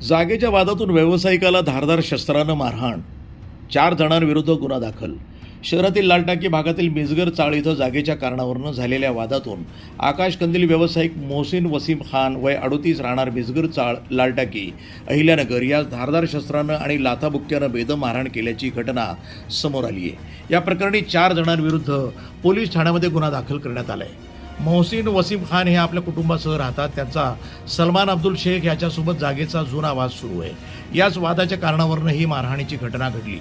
जागेच्या वादातून व्यावसायिकाला धारदार शस्त्रानं मारहाण, 4 जणांविरुद्ध गुन्हा दाखल. शहरातील लालटाकी भागातील मिसगर चाळ इथं जागेच्या कारणावरून झालेल्या वादातून आकाश कंदील व्यावसायिक मोहसिन वसीम खान वय 38 राहणार मिसगर चाळ लालटाकी अहिल्यानगर या धारदार शस्त्रानं आणि लाथाबुक्क्यानं बेदम मारहाण केल्याची घटना समोर आली आहे. या प्रकरणी 4 जणांविरुद्ध पोलीस ठाण्यामध्ये गुन्हा दाखल करण्यात आला आहे. मोहसिन वसीम खान हे आपल्या कुटुंबासह राहतात. त्यांचा सलमान अब्दुल शेख याच्यासोबत जागेचा जुना वाद सुरू आहे. याच वादाच्या कारणावरून ही मारहाणीची घटना घडली.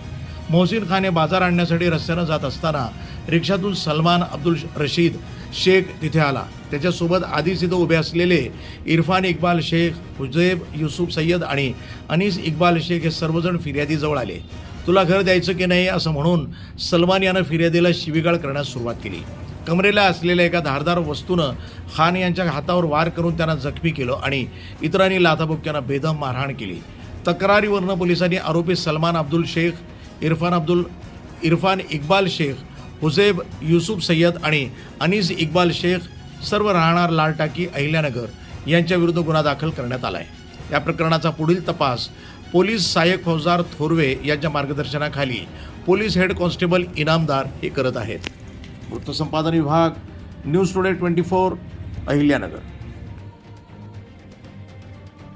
मोहसिन खान हे बाजार आणण्यासाठी रस्त्यानं जात असताना रिक्षातून सलमान अब्दुल रशीद शेख तिथे आला. त्याच्यासोबत आधीच इथं उभे असलेले इरफान इक्बाल शेख, हुजैब युसुफ सय्यद आणि अनीस इक्बाल शेख हे सर्वजण फिर्यादीजवळ आले. तुला घर द्यायचं की नाही असं म्हणून सलमान यानं फिर्यादीला शिवीगाळ करण्यास सुरुवात केली. कमरेला असलेल्या एका धारदार वस्तूनं खान यांच्या हातावर वार करून त्यांना जखमी केलं आणि इतरांनी लाथाबुक्क्यानं बेदम मारहाण केली. तक्रारीवरनं पोलिसांनी आरोपी सलमान अब्दुल शेख, इरफान इक्बाल शेख, हुजैब युसुफ सय्यद आणि अनीस इक्बाल शेख सर्व राहणार लालटाकी अहिल्यानगर यांच्याविरुद्ध गुन्हा दाखल करण्यात आला आहे. या प्रकरणाचा पुढील तपास पोलीस सहाय्यक फौजदार थोरवे यांच्या मार्गदर्शनाखाली पोलीस हेड कॉन्स्टेबल इनामदार हे करत आहेत. वृत्तसंपादन विभाग, न्यूज टुडे 24, अहिल्यानगर.